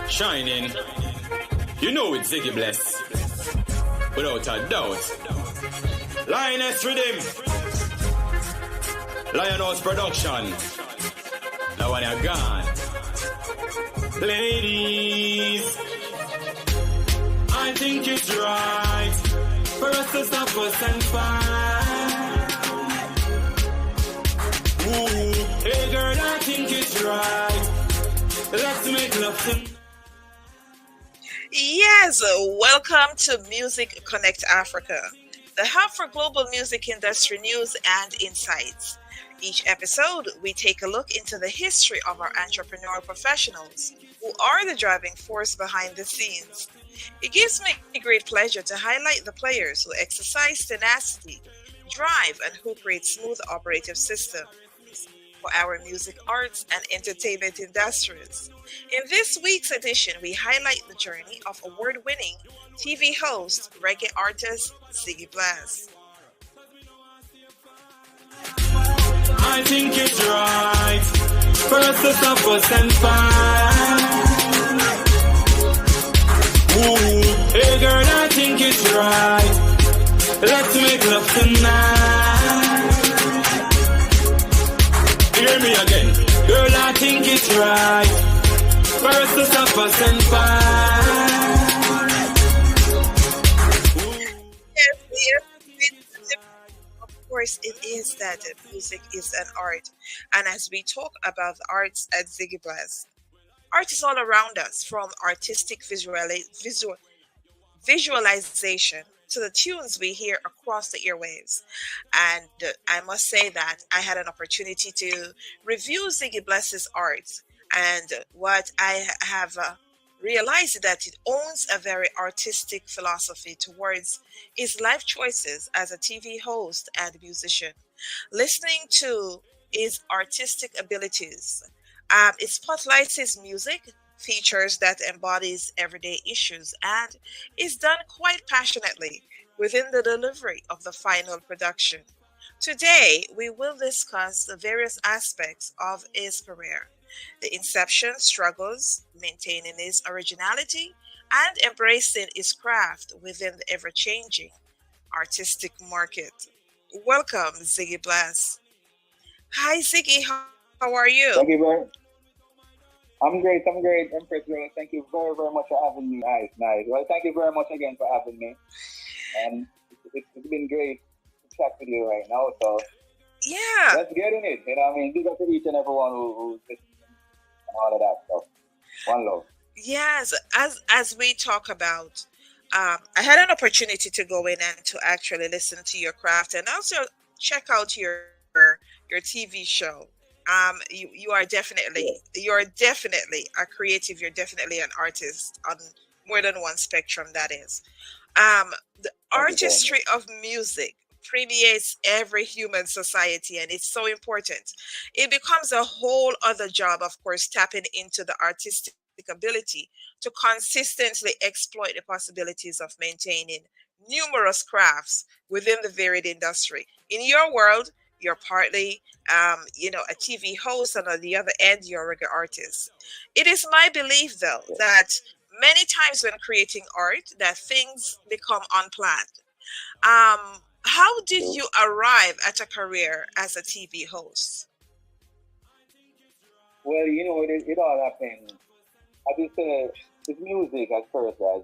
Shining. You know it's Ziggie Bless. Without a doubt. Lioness Rhythm. Lionhouse Production. Now when you're gone. Ladies, I think it's right for us to stop us and fight. Ooh, hey girl, I think it's right. Let's make love tonight. Yes, welcome to Music Connect Africa, the hub for global music industry news and insights. Each episode, we take a look into the history of our entrepreneurial professionals who are the driving force behind the scenes. It gives me great pleasure to highlight the players who exercise tenacity, drive, and who create smooth operative systems for our music, arts, and entertainment industries. In this week's edition, we highlight the journey of award-winning TV host, reggae artist Ziggie Bless. I think it's right for us to stop us and fight. Ooh, hey girl, I think it's right. Let's make love tonight. Hear me again. Girl, I think it's right for us to stop us and fight. Yes, of course, it is that music is an art. And as we talk about the arts at Ziggie Bless, art is all around us, from artistic visualization to the tunes we hear across the airwaves. And I must say that I had an opportunity to review Ziggie Bless's art. And what I have realized is that it owns a very artistic philosophy towards his life choices as a TV host and musician. Listening to his artistic abilities, it spotlights his music, features that embodies everyday issues, and is done quite passionately within the delivery of the final production. Today, we will discuss the various aspects of his career, the inception struggles, maintaining his originality, and embracing his craft within the ever changing artistic market. Welcome, Ziggie Bless. Hi, Ziggie. How are you? Thank you very I'm great, Empress Girl. Thank you very, very much for having me. Nice. Well, thank you very much again for having me. And it's been great to chat with you right now. So Yeah. let's get in it. You know what I mean? Big up to each and everyone who's listening and all of that stuff. One love. Yes, as we talk about, I had an opportunity to go in and to actually listen to your craft and also check out your TV show. You're definitely a creative. You're definitely an artist on more than one spectrum. That is, the Thank you very much. artistry of music permeates every human society, and it's so important. It becomes a whole other job, of course, tapping into the artistic ability to consistently exploit the possibilities of maintaining numerous crafts within the varied industry. In your world, you're partly, a TV host, and on the other end, you're a reggae artist. It is my belief, though, that many times when creating art, that things become unplanned. How did So, you arrive at a career as a TV host? well, it all happened. I just say, it's music at first, as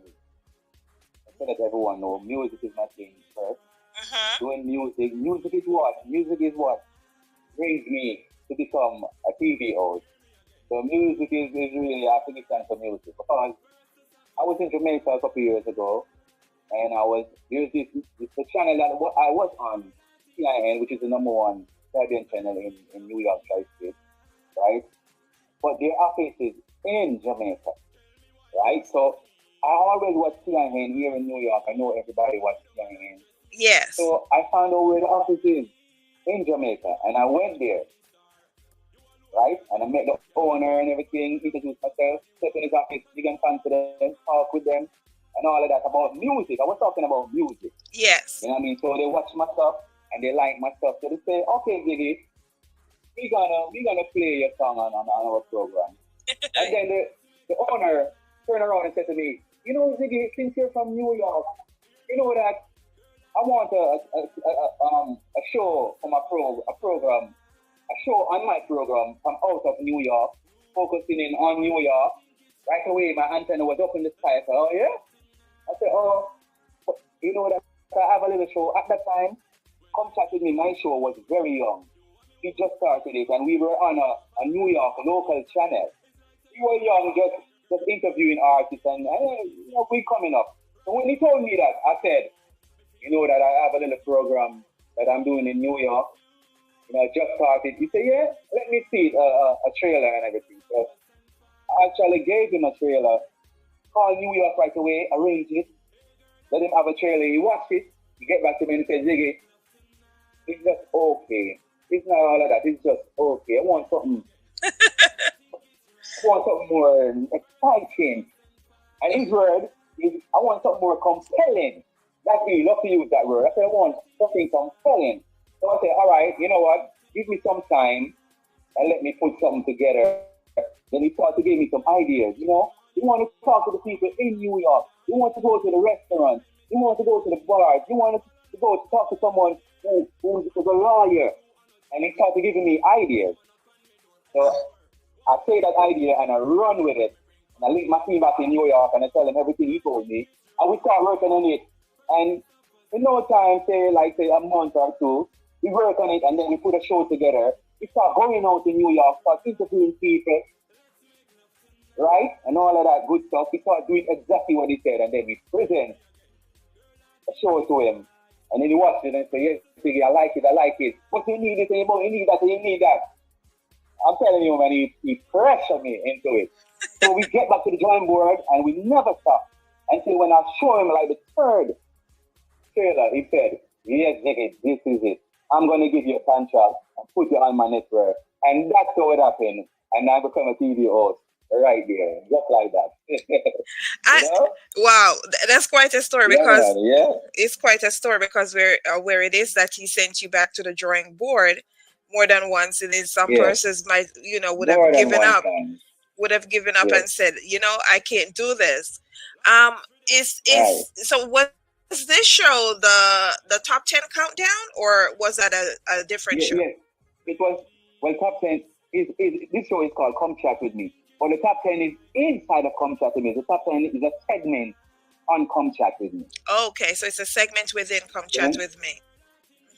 I said that everyone know. Music is my thing first. Uh-huh. Doing music. Music is what? Music is what brings me to become a TV host. So music is really, I think it's time for music. Because I was in Jamaica a couple of years ago, and there's the channel that I was on, CIN, which is the number one Caribbean channel in New York, Tri-State, right? But their office is in Jamaica, right? So I always watch CIN here in New York. I know everybody watches CIN. Yes. So I found out where the office is in Jamaica, and I went there, right? And I met the owner and everything, introduced myself, stepped in his office, began confident, talk with them, and all of that about music. I was talking about music. Yes. You know what I mean? So they watch my stuff and they like my stuff. So they say, okay, Ziggy, we're gonna play your song on our program. And then the owner turned around and said to me, you know, Ziggy, since you're from New York, you know that I want a show for my program, a show on my program from out of New York, focusing in on New York. Right away, my antenna was up in the sky. I said, oh yeah? I said, oh, you know that I have a little show. At that time, Come Chat With Me, my show was very young. We just started it, and we were on a New York local channel. We were young, just interviewing artists, and you know, we coming up. So when he told me that, I said, you know that I have a little program that I'm doing in New York. You know, I just started. He said, yeah, let me see a trailer and everything. So I actually gave him a trailer, called New York right away, arranged it, let him have a trailer. He watched it, he get back to me and said, Ziggy, it's just okay. It's not all of that, it's just okay. I want something more exciting. And his word is, I want something more compelling. That's me, love to use that word. I said, I want something compelling. So I said, all right, you know what? Give me some time and let me put something together. Then he started to give me some ideas, you know. You want to talk to the people in New York. You want to go to the restaurants. You want to go to the bars. You want to go to talk to someone who's a lawyer. And he started giving me ideas. So I take that idea and I run with it. And I link my team back in New York and I tell them everything he told me. And we start working on it. And in no time, say a month or two, we work on it and then we put a show together. We start going out in New York, start interviewing people, right? And all of that good stuff. We start doing exactly what he said, and then we present a show to him. And then he watches it and say, yes, Ziggy, I like it. But you need this, and you need that, and you need that. I'm telling you, man, he pressured me into it. So we get back to the drawing board, and we never stop until when I show him like the third trailer, he said, yes, Ziggy, this is it. I'm going to give you a contract and put you on my network. And that's how it happened. And I become a TV host right there, just like that. You know? Wow, that's quite a story because yeah. It's quite a story because where it is that he sent you back to the drawing board more than once, and then some persons might, you know, would have given up and said, you know, I can't do this. So was this show the top 10 countdown, or was that a different show? Yes, it was. Well, top 10 is this show is called Come Chat With Me. But the top 10 is inside of Come Chat With Me. The top 10 is a segment on Come Chat With Me. Okay, so it's a segment within Come Chat With Me.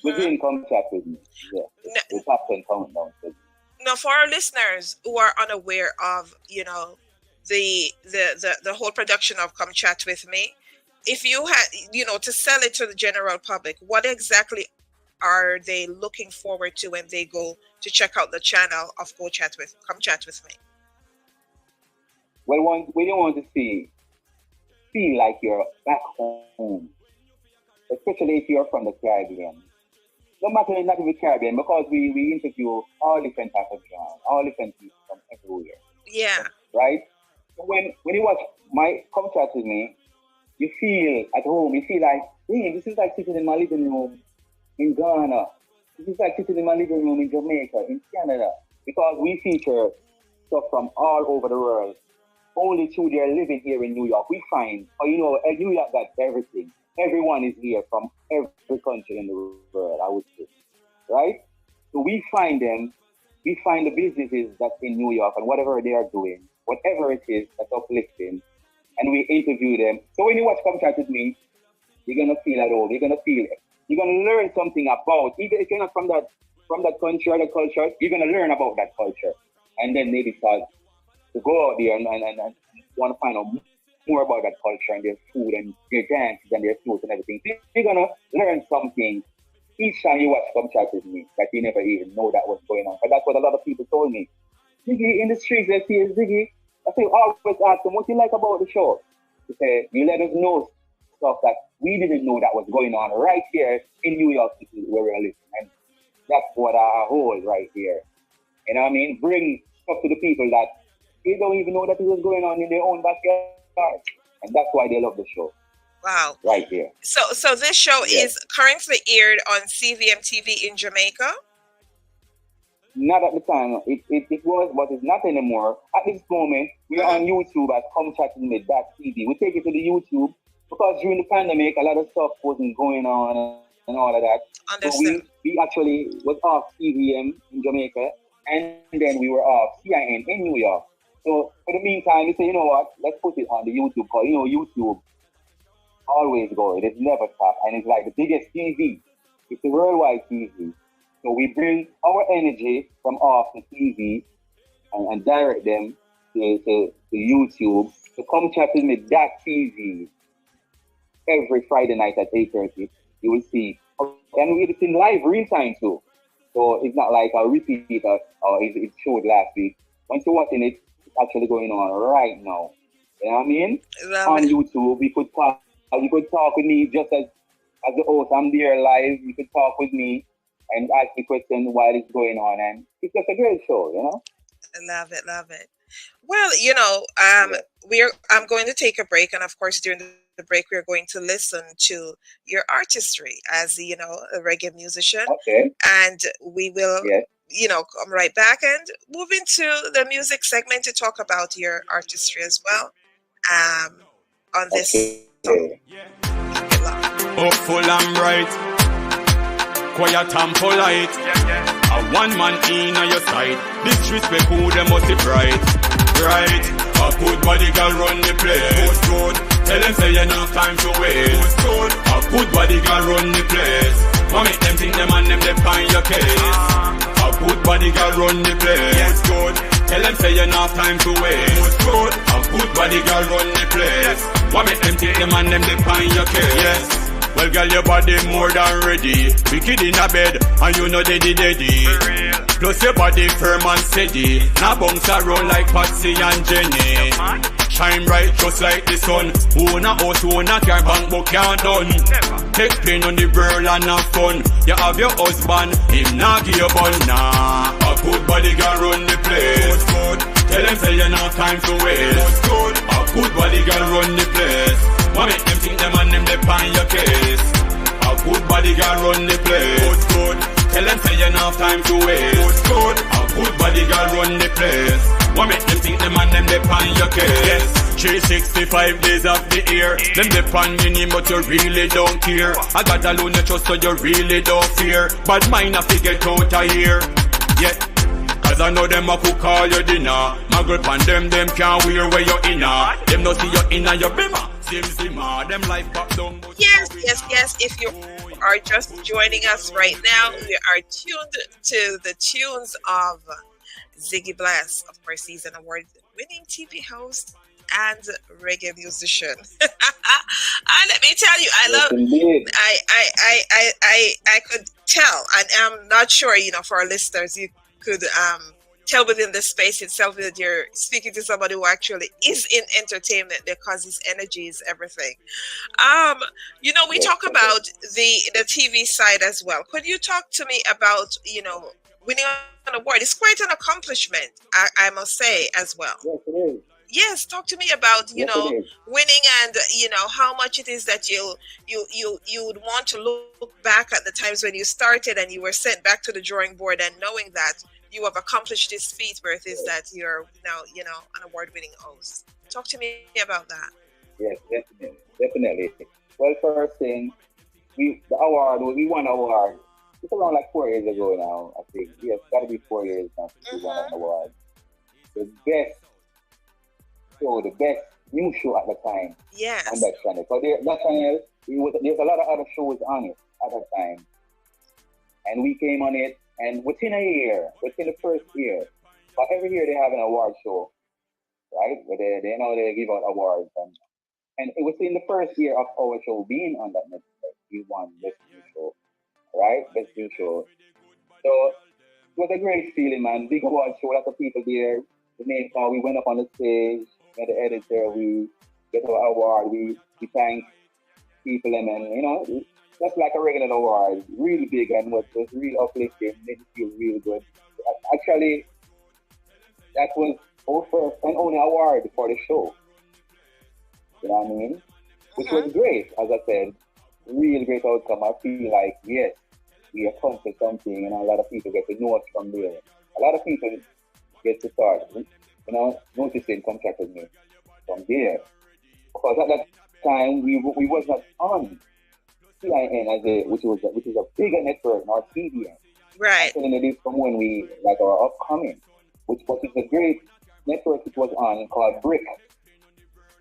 Within Come Chat With Me. Yeah. The top 10 countdown segment. Now, for our listeners who are unaware of, you know, the whole production of Come Chat With Me, if you had, you know, to sell it to the general public, what exactly are they looking forward to when they go to check out the channel of Come Chat With Me? Well, when you want to feel like you're back home, especially if you're from the Caribbean. No matter not in the Caribbean, because we interview all different types of genres, all different people from everywhere. Yeah. Right? So when you watch my Come Chat With Me, you feel at home. You feel like, hey, this is like sitting in my living room in Ghana. This is like sitting in my living room in Jamaica, in Canada. Because we feature stuff from all over the world. Only through their living here in New York. We find, you know, New York got everything. Everyone is here from every country in the world, I would say. Right? So we find them. We find the businesses that's in New York and whatever they are doing, whatever it is that's uplifting, and we interview them. So when you watch Come Chat With Me, you're gonna feel at home. You're gonna feel it. You're gonna learn something about, even if you're not from that country or the culture, you're gonna learn about that culture, and then maybe start to go out there and want to find out more about that culture and their food and their dances and their clothes and everything. So you're gonna learn something each time you watch Come Chat With Me that you never even know that was going on. But that's what a lot of people told me. Ziggy, in the streets, they see Ziggy. I say, always ask them, what you like about the show? They say, you let us know stuff that we didn't know that was going on right here in New York City where we're living. And that's what I hold right here. You know what I mean? Bring stuff to the people that they don't even know that it was going on in their own backyard. And that's why they love the show. Wow. Right here. So this show is currently aired on CVM TV in Jamaica? not at the time. It was, but it's not anymore. At this moment, we are on YouTube at Come Chat With Me TV. We take it to the YouTube because during the pandemic, a lot of stuff wasn't going on and all of that. So we actually was off CVM in Jamaica, and then we were off CIN in New York. So for the meantime, we say, you know what? Let's put it on the YouTube because YouTube always go. It never stop, and it's like the biggest TV. It's a worldwide TV. So we bring our energy from off the TV and direct them to YouTube to Come Chat With Me TV every Friday night at 8:30. You will see, and it's in live real time too. So it's not like a repeat or it showed last week. Once you're watching it, it's actually going on right now. You know what I mean? On YouTube, we could talk. You could talk with me just as the host. I'm there live. You could talk with me and ask the question while it's going on, and it's just a great show, you know. Love it. Well, I'm going to take a break, and of course, during the break, we're going to listen to your artistry as a reggae musician. Okay. And we will, come right back and move into the music segment to talk about your artistry as well. On this song. Hopeful and bright. Quiet and polite. A one man in on your side. Disrespect who they must be bright. A good body girl run the place. Good. Tell them say you no time to waste. Good. A good body girl run the place. Why make them think them and them they find your case? A good body girl run the place. Good. Tell them say you no time to waste. Good. A good body girl run the place. Why make them think them and them they find your case? Yes. Well, girl, your body more than ready. Wicked in a bed, and you know daddy. Plus your body firm and steady. Now bounce around like Patsy and Jenny. Shine bright just like the sun. Own a house, own a car, bank book can't done. Take pain on the girl and have fun. You have your husband, him not give you bun. Nah, a good body girl run the place. Good. Tell them say you no time to waste. Good. A good body girl run the place. Why make them think them and them they find your case? A good body girl run the place. Good. Tell them say you no time to waste. Good. A good body girl run the place. Why make them think them and them they find your case? Yes. 365 days of the year. Them they find your name but you really don't care. I got alone you trust so you really don't fear. But mine have to get out of here. Yeah. Cause I know them a cook all your dinner. My girl and them can't wear where you're inner. Them no see you inner your bimmer. Them life pop down. Yes. If you are just joining us right now, we are tuned to the tunes of Ziggie Bless. Of course, he's an award-winning TV host and reggae musician. And let me tell you, I could tell, and I'm not sure, for our listeners, you could tell within the space itself that you're speaking to somebody who actually is in entertainment because his energy is everything. We talk about the TV side as well. Could you talk to me about, winning an award? It's quite an accomplishment, I must say, as well. Yes, it is. Yes, talk to me about, winning and, how much it is that you would want to look back at the times when you started and you were sent back to the drawing board and knowing that you have accomplished this feat where it is that you're now, an award-winning host. Talk to me about that. Yes, definitely. Well, first thing, we won an award. It's around like 4 years ago now, I think. Yes, got to be 4 years now since we won an award. The best new show at the time. Yes. On that channel. So that channel, there's a lot of other shows on it at that time. And we came on it, and within the first year, but every year they have an award show, right? Where they give out awards. And it was in the first year of our show being on that network, we won Best New Show, right? Best New Show. So it was a great feeling, man. Big award show, lots of people there. The main call, we went up on the stage, met the editor, we get our award, we thank people, and then, just like a regular award, really big and was real uplifting, made me feel real good. Actually, that was our first and only award for the show. You know what I mean? Which was great, as I said. Real great outcome. I feel like, yes, we accomplished something, and a lot of people get to know us from there. a lot of people get to start, noticing Contract with Me from there. Because at that time we was not on CIN as which is a bigger network, not CBN. I'm Right. telling you this from when we like our upcoming, which was a great network it was on called Brick.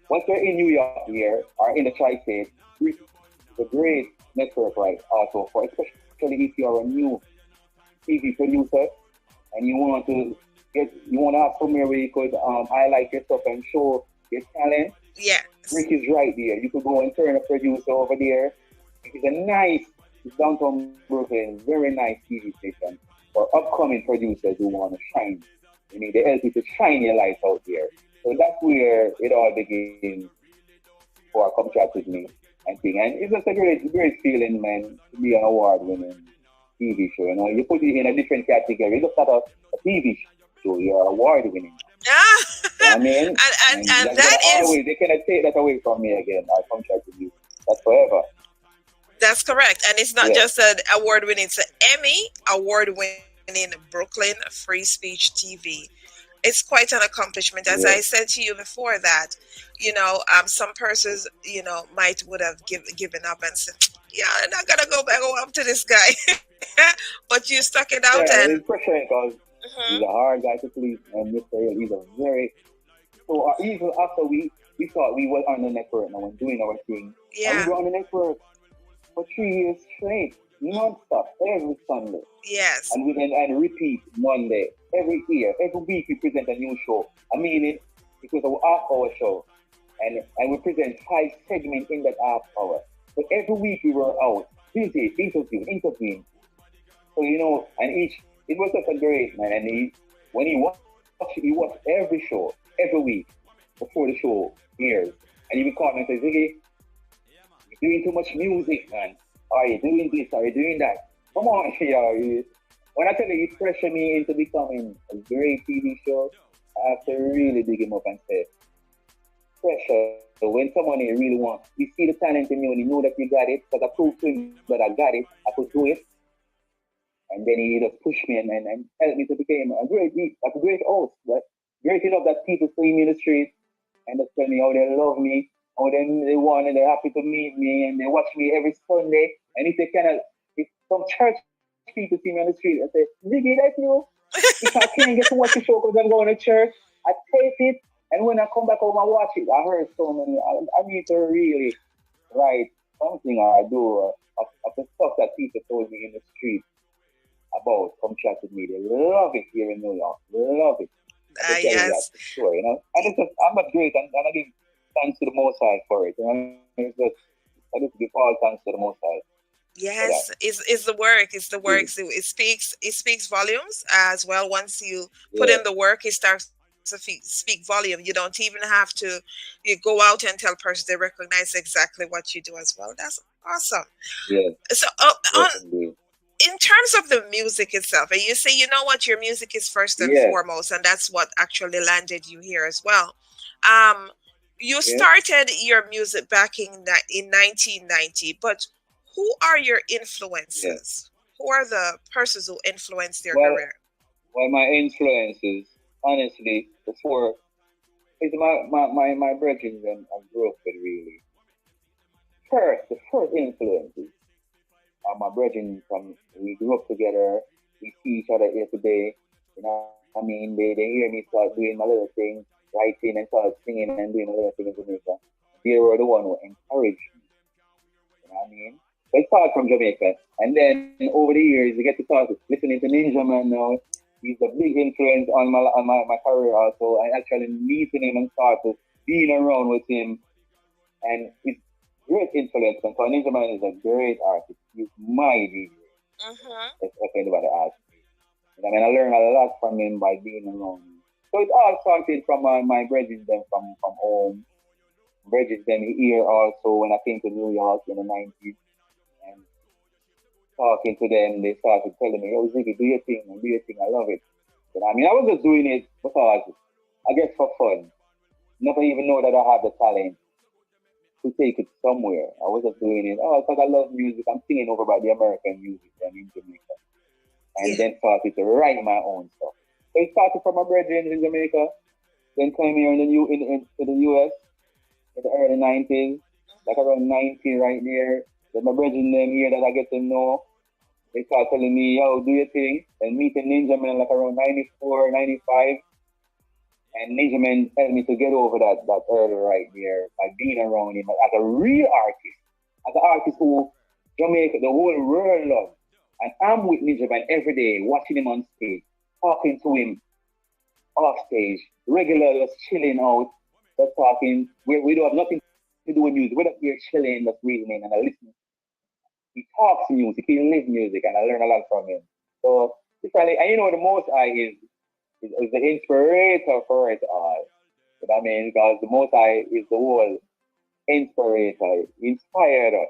Once you're in New York here or in the tri-state, Brick is a great network, right? Also for especially if you're a new TV producer and you want to have somewhere where you could highlight yourself and show your talent. Yes. Brick is right there. You could go and turn a producer over there. It's a nice, it's downtown Brooklyn, very nice TV station for upcoming producers who want to shine. They help you to shine your light out there. So that's where it all begins for Come Chat with Me and thing. And it's just a great feeling, man, to be an award-winning TV show. You put it in a different category. Look at a TV show, you're award-winning. Ah, You know what I mean? and That's that gonna is always, they cannot take that away from me again. I Come Chat with You. That's forever. that's correct. And it's not Yeah. just an award winning, it's an Emmy award winning Brooklyn Free Speech TV. It's quite an accomplishment. As Yeah. I said to you before that, some persons, might would have given up and said, yeah, I'm not gonna go up to this guy. But you stuck it out Yeah, and it's frustrating because he's Mhm. a hard guy to please, and Mr. Hill, he's a very so even after we thought we were on the network now and doing our thing, and Yeah. we were on the network for 3 years straight, non-stop, every Sunday, Yes. and and repeat Monday every year, every week we present a new show. I mean it was a half-hour show, and we present 5 segments in that half hour. So every week we were out, busy, interviewing. So and it was such a great man, and when he watched every show every week before the show airs, and he would call me and say, Ziggy, you're doing too much music, man. Are you doing this? Are you doing that? Come on, when I tell you, he pressured me into becoming a great TV show, I have to really dig him up and say, pressure. So when someone really wants, you see the talent in you and you know that you got it, because I proved to him that I got it, I could do it. And then he just pushed me and helped me to become a great host. But great enough that people see me in the street and they tell me how they love me, how they want and they're happy to meet me and they watch me every Sunday. And if some church people see me on the street and say, Ziggy, that's you. If I can't get to watch the show because I'm going to church, I tape it. And when I come back home and watch it, I heard so many. I need to really write something or do of the stuff that people told me in the street about Come Chat with Me. They love it here in New York. They love it. I can tell you that Yes. for sure, And I'm not great, and I give thanks to the Most High for it. I just give all thanks to the Most High for that. Yes, it's the work. It's the work. Mm. It speaks volumes as well. Once you put Yeah, in the work, it starts to speak volume. You don't even have to you go out and tell person they recognize exactly what you do as well. That's awesome. yeah, So yes, indeed. in terms of the music itself, and you say, you know what, your music is first and Yeah, foremost, and that's what actually landed you here as well. Um, you yeah, started your music back in 1990, but who are your yeah. influences? Who are the persons who influenced your Well, career? my influences, honestly, before, is my brethren and I grew up with really. The first influences are my brethren we grew up together, we see each other every day, I mean, they hear me start doing my little thing, writing and start singing and doing my little thing in Jamaica. They were the one who encouraged me, what I mean? So it started from Jamaica. And then over the years, you get to start listening to Ninja Man now. He's a big influence on my career also. I actually meeting him and started being around with him. And he's great influence. And so Ninja Man is a great artist. He's my DJ, Mm-hmm. if anybody asks me. I mean, I learned a lot from him by being around him. So it all started from my brethren them from home. Bridges them here also when I came to New York in the 90s and talking to them, they started telling me, oh, Ziggy, do your thing, I love it. I mean, I was just doing it because I guess for fun. Never even know that I have the talent to take it somewhere. I was just doing it, because I love music. I'm singing over by the American music and in Jamaica. And Yeah. then started to write my own stuff. It started from my brethren in Jamaica, then came here in the U in the US in the early 90s, like around 90 right there. Then my brethren them here that I get to know, they start telling me, yo, do your thing. And meeting Ninja Man like around 94, 95. And Ninja Man helped me to get over that hurdle right there by being around him as a real artist. As an artist who Jamaica, the whole world loves. And I'm with Ninja Man every day, watching him on stage, talking to him off stage, regularly just chilling out, just talking. We don't have nothing to do with music. We're just here chilling, just reading and I listen. He talks music, he lives music, and I learn a lot from him. So, and you know, the Most High is the inspirator for it all. You know what I mean? Because the Most High is the whole inspirator. He inspired us.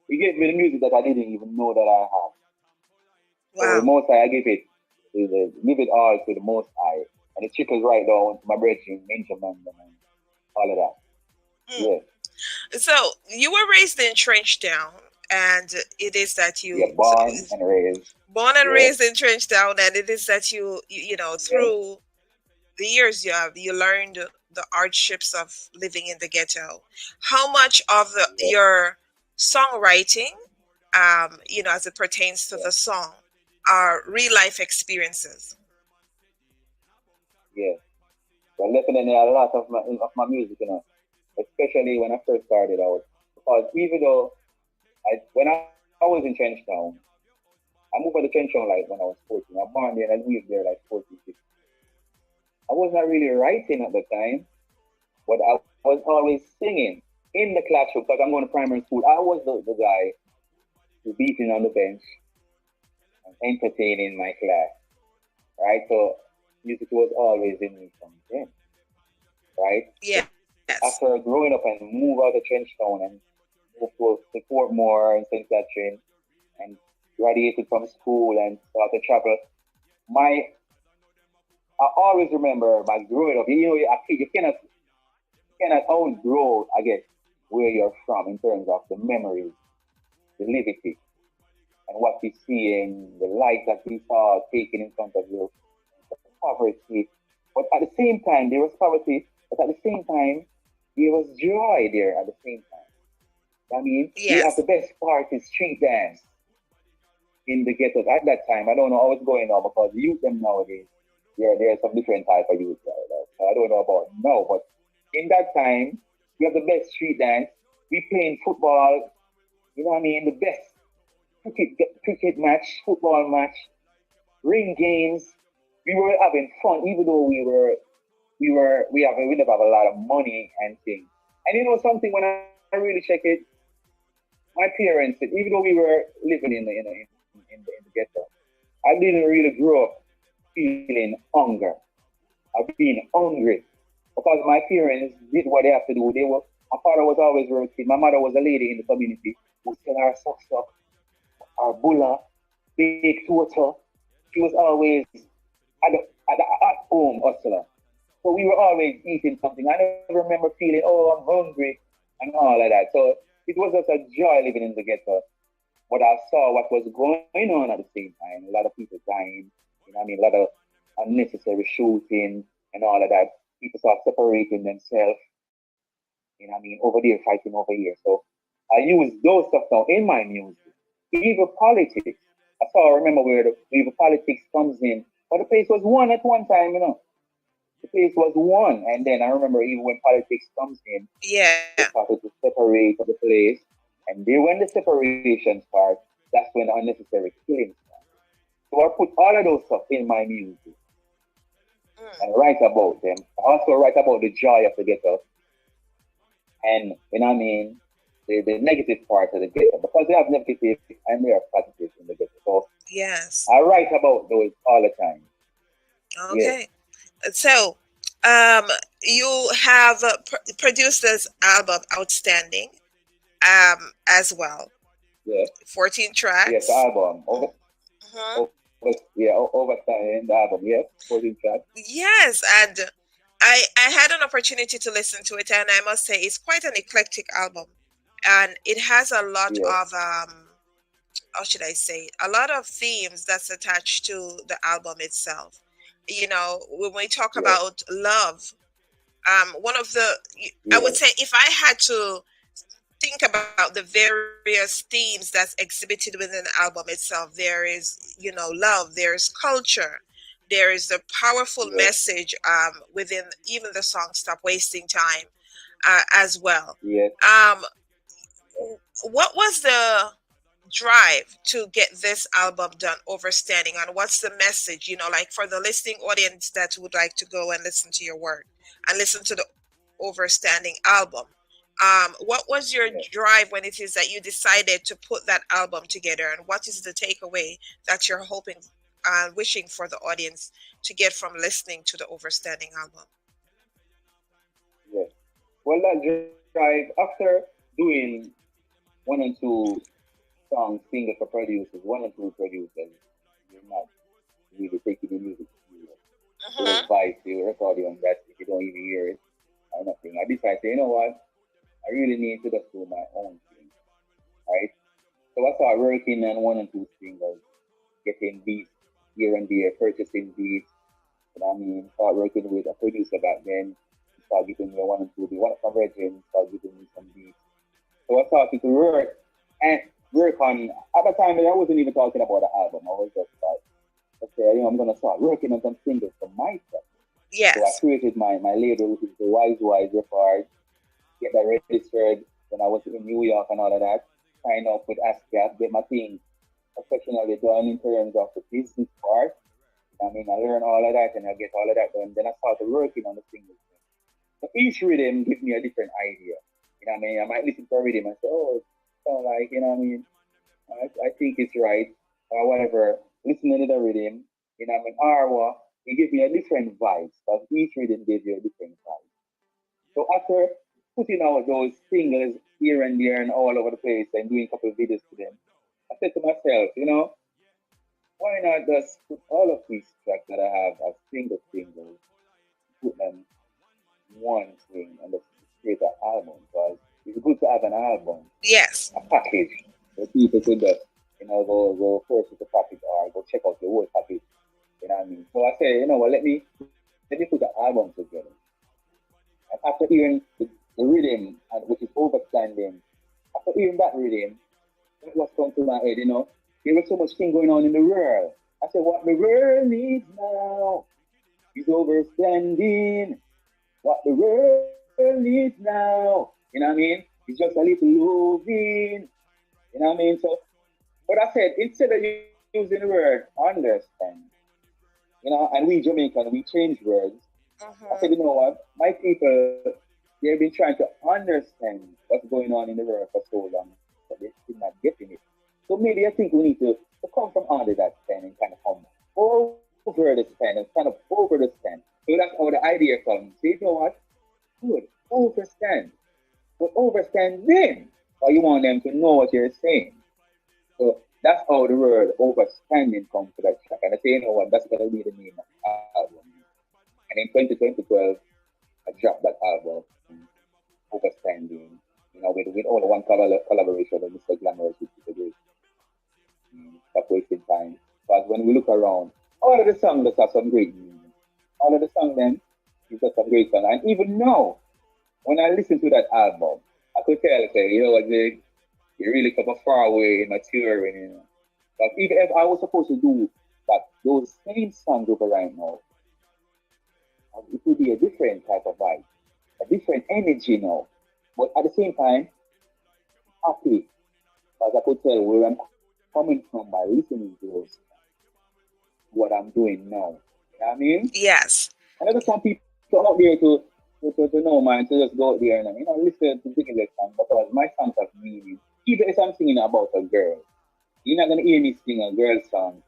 He gave me the music that I didn't even know that I had. So the Wow. Most High, I give it all to the Most High. And it trickles right down to my brethren, Benjamin, and all of that. Mm. Yeah. So you were raised in Trenchtown, and it is that Yeah, you born and raised. born and Yeah. raised in Trenchtown, and it is that you know, Yeah. through the years you learned the hardships of living in the ghetto. How much of Yeah. your songwriting, you know, as it pertains to Yeah. the song, are real life experiences? Yeah. So definitely a lot of my music, you know, especially when I first started out. Because even though when I was in Trenchtown, I moved to the Trenchtown like when I was 14. I born there and I lived there like 14, 15. I was not really writing at the time, but I was always singing in the classroom because I'm going to primary school. I was the guy who beating on the bench and entertaining my class, right? So music was always in me from then, right? Yes. After growing up and move out of Trenchtown and move to Portmore and St. Catherine and graduated from school and started to travel, my I always remember my growing up. You know, you cannot outgrow, I guess, where you're from in terms of the memories, the liberty, and what you see and the light that you saw taken in front of you, the poverty. But at the same time, there was poverty, but at the same time, there was joy there at the same time. I mean, we have Yes. the best part is street dance in the ghettos at that time. I don't know how it's going on because the youth them nowadays, yeah, there's some different type of youth. So I don't know about now, but in that time, we have the best street dance. We playing football, you know what I mean? The best cricket match, football match, ring games. We were having fun, even though we didn't have a lot of money and things. And you know something, when I really check it, my parents, even though we were living in the ghetto, I didn't really grow up feeling hunger or being hungry because my parents did what they have to do. My father was always working. My mother was a lady in the community who sell her socks up, our bulla, big torture. She was always at home hustler. So we were always eating something. I never remember feeling, oh, I'm hungry and all of that. So it was just a joy living in the ghetto. But I saw what was going on at the same time. A lot of people dying, you know what I mean? A lot of unnecessary shooting and all of that. People start separating themselves, you know what I mean, over there fighting over here. So I use those stuff now in my music. Even politics. I saw, I remember where the even politics comes in. But the place was one at one time, you know. The place was one. And then I remember even when politics comes in, Yeah. they started to separate the place. And then when the separation starts, that's when the unnecessary killing starts. So I put all of those stuff in my music Mm. and write about them. I also write about the joy of the ghetto and, you know what I mean, the negative part of the ghetto. Because they have negative and they have positive in the ghetto. So Yes. I write about those all the time. Yes, Okay. So, um, you have produced this album, Outstanding, as well. yeah, 14 yes, the tracks. album. Mhm. Overtime the album, yes, 14 tracks. Yes, and I had an opportunity to listen to it, and I must say it's quite an eclectic album, and it has a lot Yes, of how should I say it? A lot of themes that's attached to the album itself. You know, when we talk Yes. about love, one of the, I would Yes. say, if I had to think about the various themes that's exhibited within the album itself, there is, love, there's culture, there is the powerful Yes. message within even the song "Stop Wasting Time" as well. Yes. Um, what was the drive to get this album done, Overstanding, and what's the message, like for the listening audience that would like to go and listen to your work and listen to the Overstanding album? What was your Yes. drive when it is that you decided to put that album together, and what is the takeaway that you're hoping and wishing for the audience to get from listening to the Overstanding album? Yes. Well, that drive after doing one and two songs single for producers, one and two producers, you're not really taking the music serious. Those Mm-hmm. vibes, they record you on that if you don't even hear it or nothing. I decided, you know what? I really need to just do my own thing, right? So I started working on one and two singles, getting beats here and there, purchasing beats. You know what I mean? Start working with a producer back then. Start giving me a one and two beats. One of my brethren start giving me some beats. So I started to work on. At the time, I wasn't even talking about the album. I was just like, okay, I'm gonna start working on some singles for myself. So I Yes. created my label, which is the Wise Record. Get that registered when I was in New York and all of that. Sign up with ASCAP, get my thing professionally done in terms of the business part. I mean, I learn all of that and I get all of that done. Then I started working on the singles. So each rhythm gives me a different idea. You know what I mean? I might listen to a rhythm and say, oh, it sound like, you know what I mean? I think it's right, or whatever. Listening to the rhythm, you know what I mean? Or what? It gives me a different vibe. Because each rhythm gives you a different vibe. So after putting out those singles here and there and all over the place and doing a couple of videos to them, I said to myself, why not just put all of these tracks that I have as single singles, put them in one thing and just create an album? Because it's good to have an album, Yes. a package, where people could just, go first with the package or go check out the whole package. You know what I mean? So I say, you know what, let me put the album together. And after hearing the rhythm, which is overstanding, after hearing that rhythm, that was come to my head, there was so much thing going on in the world. I said, what the world needs now is overstanding. What the world needs now, you know what I mean? It's just a little loving, you know what I mean? So, but I said, instead of using the word understand, and we Jamaican, we change words. I said, you Mm-hmm. know what? My people, they've been trying to understand what's going on in the world for so long, but they're still not getting it. So maybe I think we need to come from under that stand and kind of come over the stand and kind of over the stand. So that's how the idea comes. See, you know what? Good. Overstand. But overstand them. Or you want them to know what you're saying. So that's how the word overstanding comes to that track. And I say, you know what? That's going to be the name of the album. And in 2012, I dropped that album, Overstanding, with all the one collaboration with Mr. Glamorous, which is a great stop wasting time. But when we look around, all of the songs just have some great meaning. All of the songs then is just some great song. And even now, when I listen to that album, I could tell, say, you know what, Jake, you really come a far away in maturing. But even if I was supposed to do that, those same songs over right now, it would be a different type of vibe, a different energy now. But at the same time, happy, because I could tell where I'm coming from by listening to what I'm doing now. You know what I mean? Yes. And I just want people out there to know, man, to just go out there and, listen to Ziggie Bless song because my songs have meaning. Even if I'm singing about a girl, you're not going to hear me sing a girl song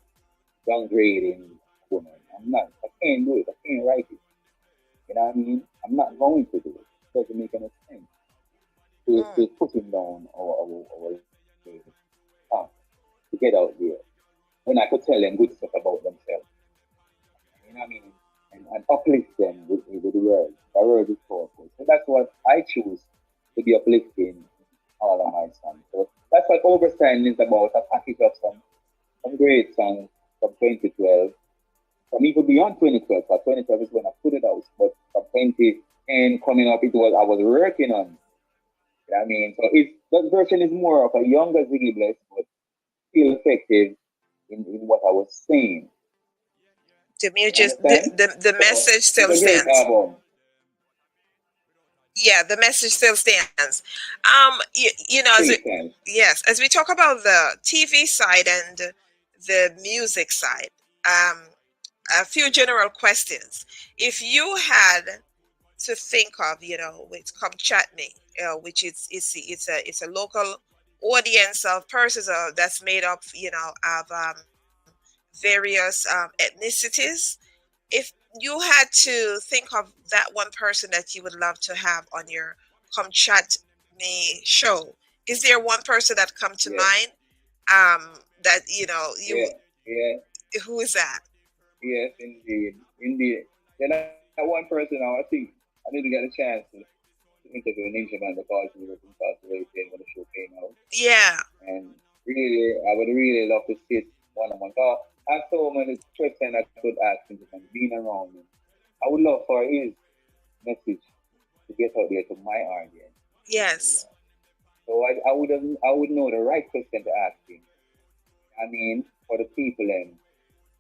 downgrading woman. I'm not. I can't do it. I can't write it. You know what I mean? I'm not going to do it. It doesn't make any sense to Mm. put him down or song to get out there when I could tell them good stuff about themselves. You know what I mean? And uplift them with the word. The word is powerful. So that's what I choose to be uplifting all of my songs. So that's what Overstand is about, a package of some great songs from 2012. from even beyond 2012. So 2012 is when I put it out, but from 2010 coming up, it was I was working on. You know what I mean? So it's that version is more of a younger Ziggy Bless, but still effective in what I was saying. The You music, understand? the So message it's still a great stands. album. Yeah, the message still stands. You know, Still stands. yes, as we talk about the TV side and the music side, um, a few general questions. If you had to think of, with Come Chat Me, which it's a local audience of persons that's made up, of various ethnicities. If you had to think of that one person that you would love to have on your Come Chat Me show, is there one person that come to Yes, mind? That you yeah, yeah, who is that? yes, indeed, indeed. Then that one person now, I think I didn't get a chance to interview Ninja Man because he was incarcerated when the show came out. Yeah. And really, I would really love to sit one on one. So I have so many questions I could ask him and being around him. I would love for his message to get out there to my audience. You Yes. know. So I would know the right question to ask him. I mean, for the people and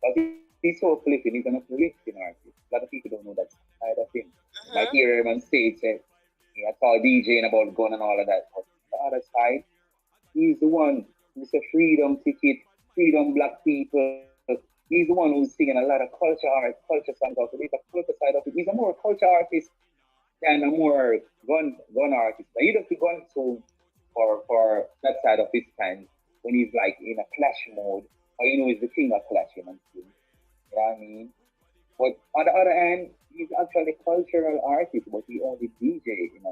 but he's so flipping, he's an uplifting artist. A lot of people don't know that side of him. You might Hmm. hear him on stage say, I saw DJing about gun and all of that. But the other side, he's the one who's a freedom ticket, freedom black people. He's the one who's singing a lot of culture art, culture songs also. There's a culture side of it. He's a more culture artist than a more gun artist. But he does the gun too for that side of his time when he's like in a clash mode. Or he's the king of clashing and things. You know what I mean? But on the other hand, he's actually a cultural artist, but he only DJ in a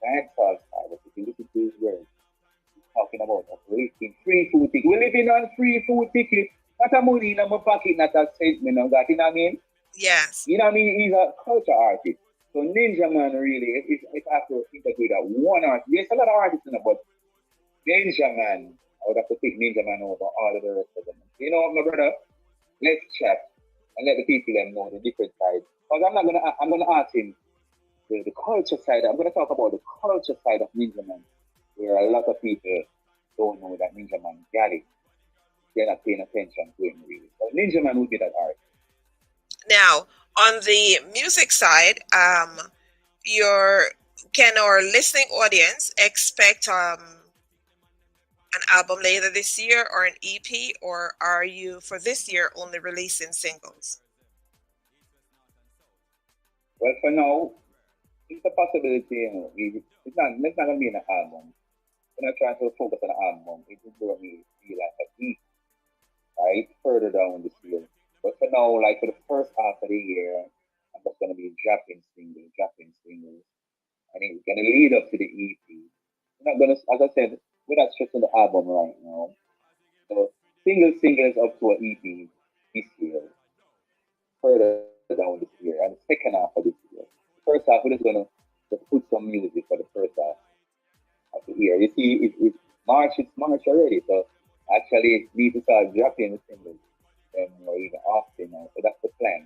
dancehall style. But if you listen to his words, talking about operating free food ticket. We living on free food ticket. Not a money in my pocket, not a cent, me no got. You know what I mean? Yes. You know what I mean? He's a culture artist. So Ninja Man really, if I have to interview that one artist, there's a lot of artists in it, but Ninja Man, I would have to pick Ninja Man over all of the rest of them. You know what, my brother? Let's chat and let the people them know the different sides. Because I'm gonna ask him the culture side. I'm gonna talk about the culture side of Ninja Man, where a lot of people don't know that Ninja Man got it. They're not paying attention to him really. So Ninja Man would be that art. Now, on the music side, your can our listening audience expect an album later this year or an EP, or are you for this year only releasing singles? Well, for now, it's a possibility. It's not gonna be an album. We're not trying to focus on an album. It will going to be like a EP, right? Further down this year. But for now, like for the first half of the year, I'm just gonna be dropping singles. And it's gonna lead up to the EP. We're not gonna, as I said, we're not stressing the album right now. So singles up to an EP this year, further down this year, and the second half of this year. The first half, we're just gonna just put some music for the first half of the year. You see, it's March already, so actually need to start dropping the singles more even often now. So that's the plan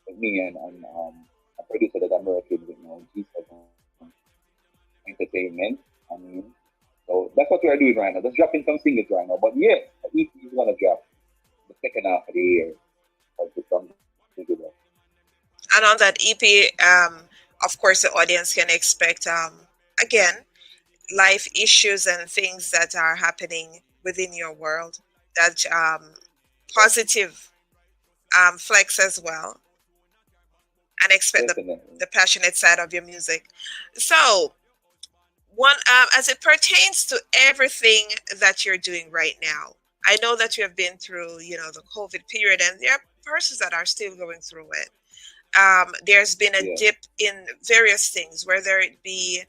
with me and a producer that I'm working with now, G7 Entertainment. I mean, so that's what we're doing right now. Just dropping some singles right now. But yes, the EP is gonna drop the second half of the year. Like some singles. And on that EP, of course, the audience can expect again life issues and things that are happening within your world. That positive flex as well, and expect Definitely. the passionate side of your music. So, one as it pertains to everything that you're doing right now, I know that you have been through, the COVID period, and there are persons that are still going through it. There's been a Yeah. dip in various things, whether it be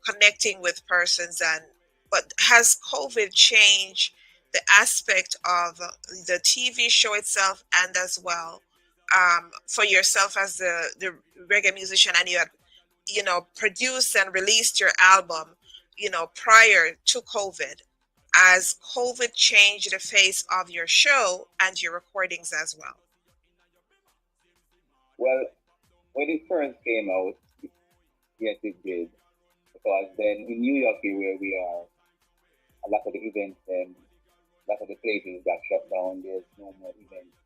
connecting with persons, and but has COVID changed the aspect of the TV show itself, and as well for yourself as the reggae musician, and you had produced and released your album prior to COVID. As COVID changed the face of your show and your recordings as well? Well, when it first came out, yes, it did. Because then in New York, here where we are, a lot of the events, a lot of the places got shut down. There's no more events.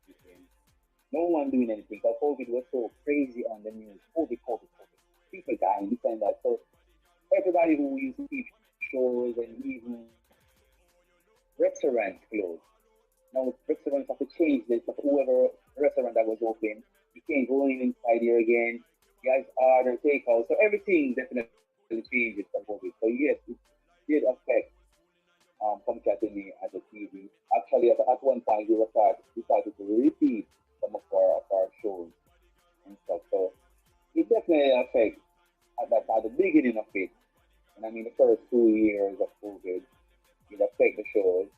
No one doing anything. Because COVID was so crazy on the news. COVID, COVID, COVID. People dying, this and that. So everybody who used to keep shows and even restaurants closed. Now restaurants have to change this. So whoever restaurant that was open, you can't go in inside here again. You guys order takeout. So everything definitely changes from COVID. So yes, it did affect some me as a TV. Actually, at one point we started to repeat some of our shows and stuff. So it definitely affects at the beginning of it. And I mean, the first 2 years of COVID, it affect the shows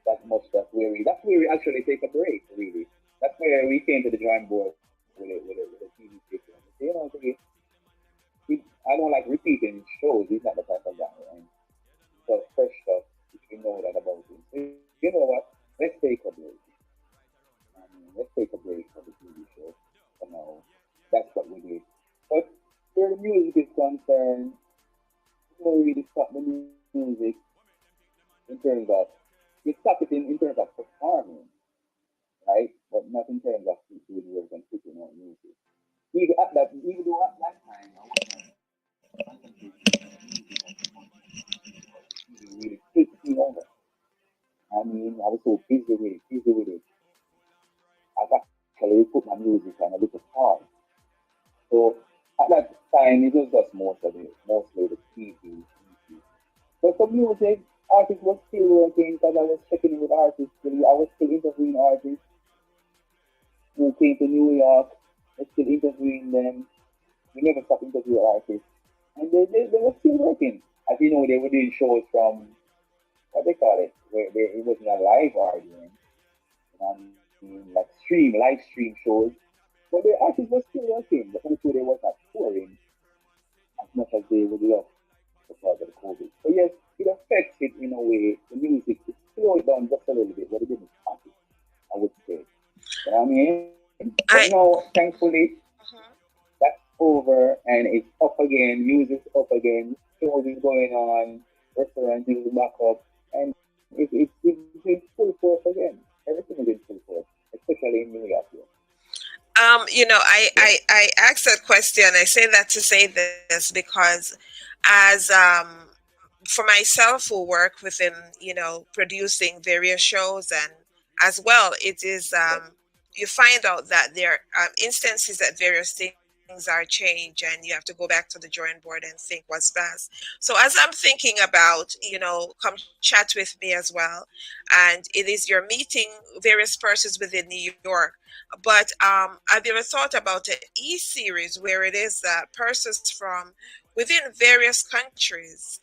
that much. That's where we actually take a break. Really, that's where we came to the drawing board with a TV station. You know, I don't like repeating shows. He's not the type of guy, and so fresh stuff. If you know that about him, so you know what? Let's take a break. Let's take a break from the TV show for now. That's what we did. But where the music is concerned, you don't really stop the music in terms of you stop it in terms of performing, right? But not in terms of doing work and putting out music. Even though at that time I wasn't concentrating on the music as much because it really takes me over. I mean, I was so busy with it. I actually put my music on a little pause. So at that time, it was just mostly the TV. But for music, artists was still working because I was checking in with artists. I was still interviewing artists who came to New York. I was still interviewing them. We never stopped interviewing artists. And they were still working. As you know, they were doing shows from, what they call it, it wasn't a live audience. I mean, like live stream shows. But the artists were still working. The only two they was not touring as much as they would love because of the COVID. So yes, it affects it in a way. The music it slowed down just a little bit, but it didn't stop it, I would say. You know what I mean? But I no, thankfully Mhm. that's over and it's up again, music's up again, shows is going on, restaurants is back up, and it's in full force again. Everything is in full force, especially in New York here. Yeah, I asked that question. I say that to say this because as for myself who work within, producing various shows, and as well, it is yeah, you find out that there are instances that various things are changed, and you have to go back to the drawing board and think what's best. So as I'm thinking about, come chat with me as well, and it is you're meeting various persons within New York. But have you ever thought about an e-series where it is that persons from within various countries,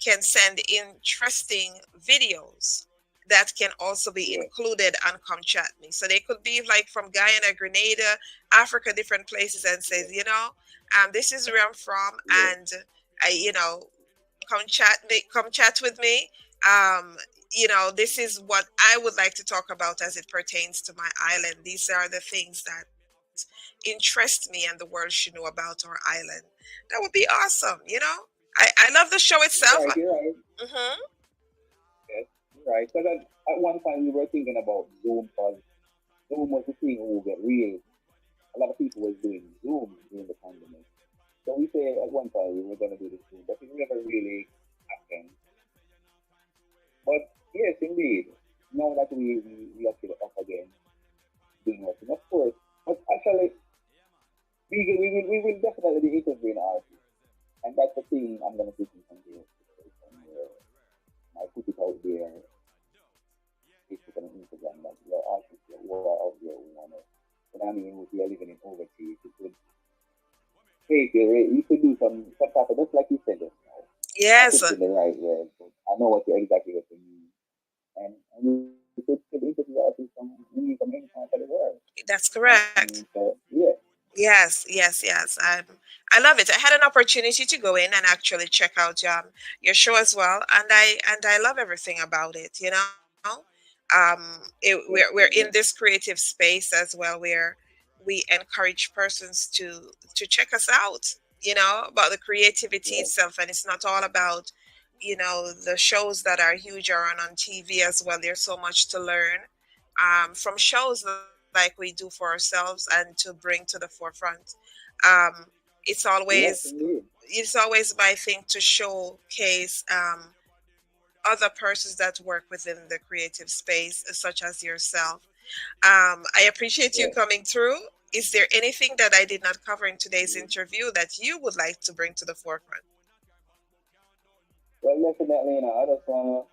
can send interesting videos that can also be yeah, included on Come Chat Me. So they could be like from Guyana, Grenada, Africa, different places, and yeah, says, this is where I'm from, yeah. and I, come chat with me. Um, this is what I would like to talk about as it pertains to my island. These are the things that interest me and the world should know about our island. That would be awesome. I love the show You're itself. right, you're right. Hmm. Yes, you're right. Because at one time we were thinking about Zoom because Zoom was the thing who get real. A lot of people was doing Zoom during the pandemic. So we said at one time we were going to do this Zoom, but it never really happened. But yes, indeed. Now that we are still up again doing working, of course. But actually, we will definitely be interviewing artists. And that's the thing I'm going to put in from here. I put it out there, Facebook and Instagram, that there are artists who are out there who want to, you know what I mean, who are living in overseas, who could take it, you could do some type of, just like you said just now. I Yes, put it in the right way. So I know exactly what you mean. And we could interview artists from any part of the world. that's You know what I mean? correct. So yeah, Yes, yes, yes. I love it. I had an opportunity to go in and actually check out your show as well, and I love everything about it. yeah, We're in yeah, this creative space as well, where we encourage persons to check us out, about the creativity Yeah. itself. And it's not all about, the shows that are huge or on TV as well. There's so much to learn from shows like we do for ourselves and to bring to the forefront. Um, it's Yes, always indeed. it's always my thing to showcase other persons that work within the creative space, such as yourself. I appreciate you Yes. coming through. Is there anything that I did not cover in today's interview that you would like to bring to the forefront? Well, definitely, I just want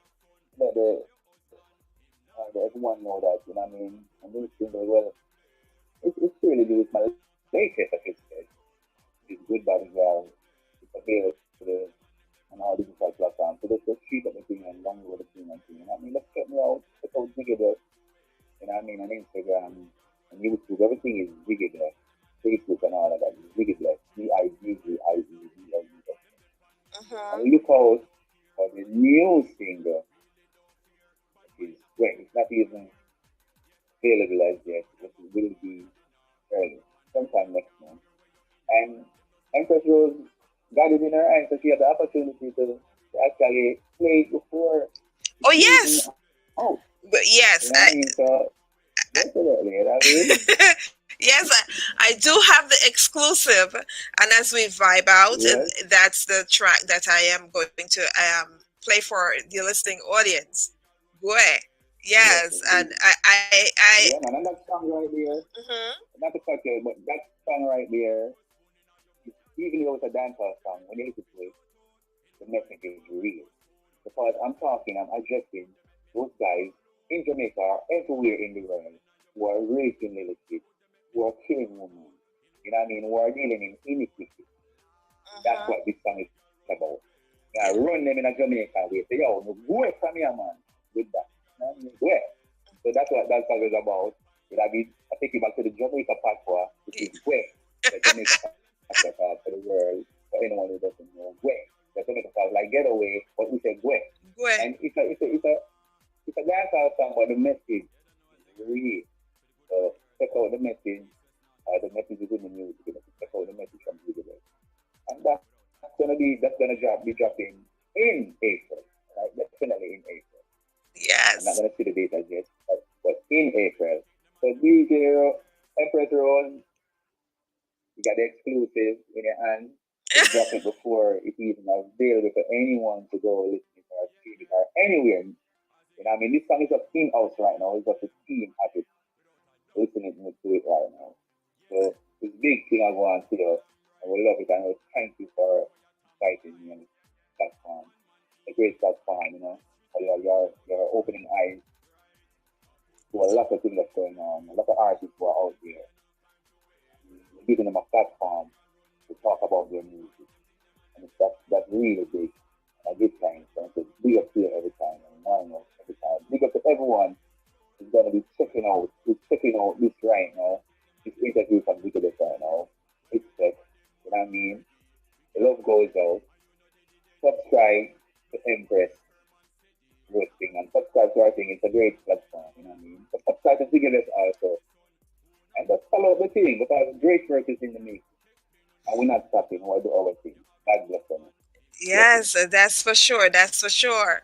to let let everyone know that, I'm doing things very well. It's really good with my latest, I should say. It's good, bad as well. It's available on all digital platforms. So just keep everything and long with the thing and thing. Let's check me out. Check out Ziggie Bless, on Instagram and YouTube. Everything is Ziggie Bless. Facebook and all of that. Ziggie Bless. Ziggiebless. Mm-hmm. And look out for the new single. Is great. It's not even available as yet, but it will be early, sometime next month. And Empress Rose got it in her hand, so she had the opportunity to actually play it before Oh it's even yes, out. but yes, So definitely, yes, I do have the exclusive, and as we vibe out, yes, that's the track that I am going to play for the listening audience. Boy, yes, yes, and indeed. Yeah, man, and that song right there, mhm. not to cut you, but that song right there, even though it's a dancehall song, when you listen to it, the message is real. Because I'm addressing those guys in Jamaica or everywhere in the world who are raping little kids, who are killing women, who are dealing in iniquity. That's Mhm. what this song is about. Yeah, run them in a Jamaican way. Say, yo, no, go away from here, man, with that. Go away. So that's what that song is about. I take it back to the Jamaica patois, which is where the Jamaica patois for the world, for anyone who doesn't know, where. The Jamaica patois like get away, but we say where. Boy, And it's a dancehall song, but the message is real. So check out the message. The message is in the music. Check out the message from Ziggie Bless. And that's gonna be dropping in April. Right? Definitely in April. I'm not yes, gonna see the date as yet, but in April. So DJ Empress Rose, you got the exclusive in your hand. You drop it before it's even available for anyone to go listen or stream it or anywhere. This song is up in-house right now. It's just a team at it, listening to it right now. So it's a big thing I want to do. I will love it, and I will thank you for inviting me on this platform. A great platform, for your opening eyes to a lot of things that's going on, a lot of artists who are out there, giving them a platform to talk about their music. And that's really big. And I give thanks. And it's a big up here every time. And every time. Big up to everyone who's going to be checking out this right now. This interview from Ziggie Bless right now. Respect. You know what I mean? The love goes out. Subscribe to Empress Roasting and subscribe to our thing. It's a great platform. You know what I mean? So subscribe to Ziggie Bless also. And just follow the thing because great work is in the mix. And we're not stopping. We'll do our thing. God bless them. yes, that's for sure. That's for sure.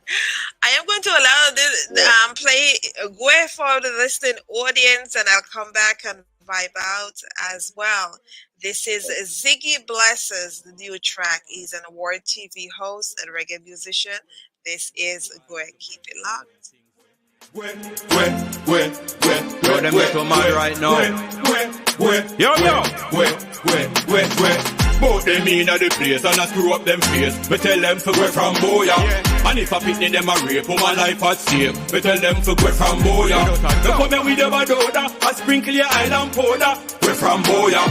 I am going to allow this Yeah. play Gwe for the listening audience, and I'll come back and vibe out as well. This is Ziggie Bless's new track. He's an award TV host and reggae musician. This is Gwe. Keep it locked. Yo, them get so mad right now. Yo. Both them in the place and I screw up them face. Me tell them to go from Boya. And if I pick them a rape, my life at stake. Me tell them to go from Boya. Me come here with them a doda, I sprinkle your island powder. We from Boya.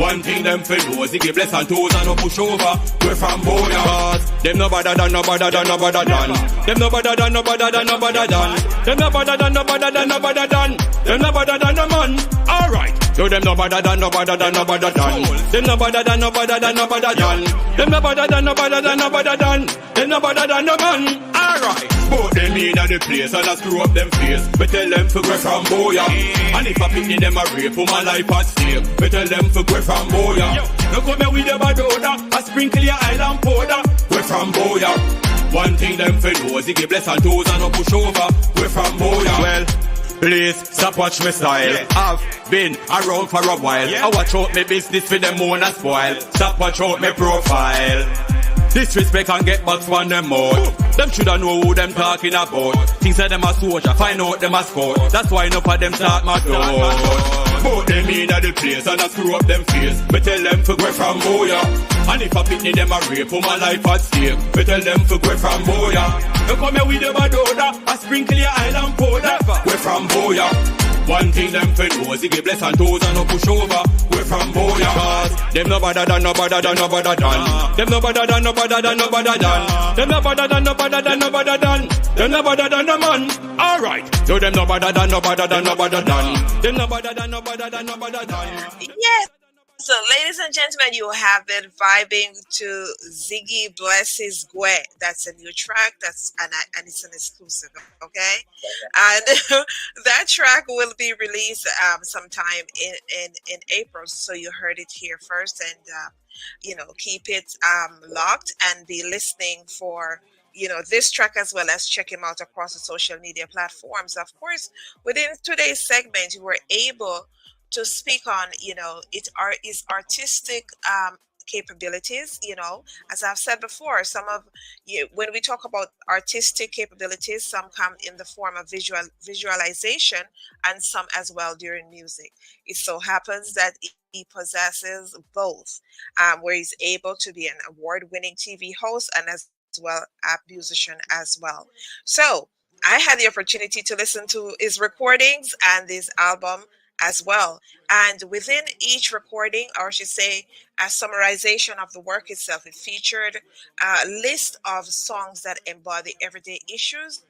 One thing them for do, Ziggie Bless and toes and no push over. We from Boya. Cause them no better than, no better than, no better than. Them no better than, no better than, no better than. Them no better than, no better than, no better than. Them no better than no man. Alright. So them no better than, no better than, no better than. Them no better than, no better than, no better than. Them no better than, no better than, no better than. Them no better than no man. Alright, both them in the place and I screw up them face. Me tell them for go from boya. And if I pick them a rape, put my life at stake. Me tell them for go from boya. No come here with the bad odor, I sprinkle your island powder. We from boya. One thing them for know, Ziggie Bless and toes and no push over. We from boya. Well, please stop watch me style. I've been around for a while. I watch out me business for them wanna spoil. Stop watch out me profile. Disrespect and get back on them mouth. Them shoulda know who them talking about. Things that them a soldier, find out them a scout. That's why enough of them start my door. Both them in the place and I screw up them face. Me tell them for go from boya. And if I pick them a rape, put my life at stake. Me tell them for go from boya. You come here with the bad odor, I sprinkle your island powder. We from boya. One thing them for know, Ziggie Bless and toes and no push over. We from boya. Cause them no better than no better than no better than. Them no better than no better than no better than. Them no better than no better than no better than. Them no better than no man. Alright. So them no better than no better than no better than. Them no better than no better than no better than. Yes. So, ladies and gentlemen, you have been vibing to Ziggie Bless's Gue. That's a new track. And it's an exclusive. Okay, and that track will be released sometime in April. So you heard it here first, and keep it locked and be listening for this track as well as check him out across the social media platforms. Of course, within today's segment, you were able to speak on, his artistic capabilities. As I've said before, when we talk about artistic capabilities, some come in the form of visualization and some as well during music. It so happens that he possesses both, where he's able to be an award-winning TV host and as well a musician as well. So I had the opportunity to listen to his recordings and his album as well. And within each recording, or I should say a summarization of the work itself, it featured a list of songs that embody everyday issues,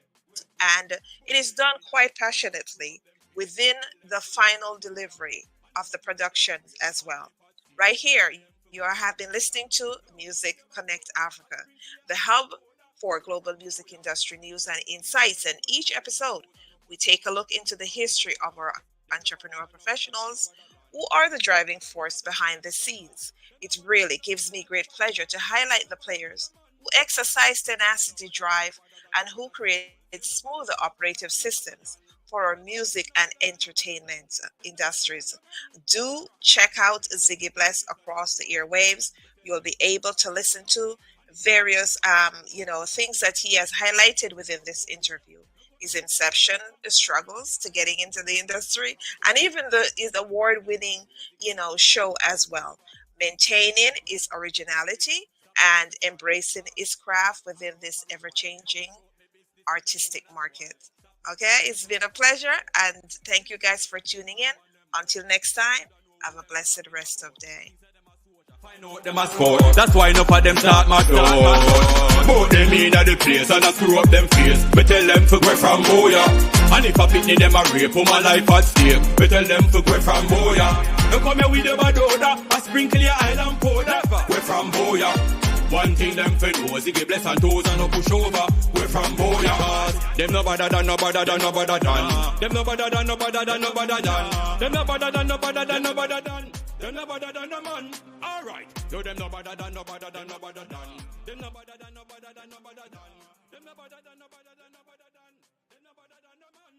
and it is done quite passionately within the final delivery of the production as well. Right here, you have been listening to Music Connect Africa, the hub for global music industry news and insights. And each episode, we take a look into the history of our entrepreneur professionals who are the driving force behind the scenes. It really gives me great pleasure to highlight the players who exercise tenacity, drive, and who create smoother operative systems for our music and entertainment industries. Do check out Ziggie Bless across the airwaves. You'll be able to listen to various things that he has highlighted within this interview. His inception, the struggles to getting into the industry, and even his award-winning, show as well. Maintaining his originality and embracing his craft within this ever-changing artistic market. Okay, it's been a pleasure, and thank you guys for tuning in. Until next time, have a blessed rest of day. Find out them a scout. That's why enough of them start my door. Both them in the place and I screw up them face. Me tell them for go from boya. And if I pick them a rape, put my life at stake. Me tell them for go from boya. You come here with the bad odor, I sprinkle your island powder. We from boya. One thing them for know, Ziggie Bless and toes and no push over. We from boya. Cause them no better than no better than no better than. Them no better than no better than no better than. Them no better than no better than no better than. Them no better than no man. Alright. So them no better than no better than no better than. Them no better than no better than no better than. Them no better than no better than.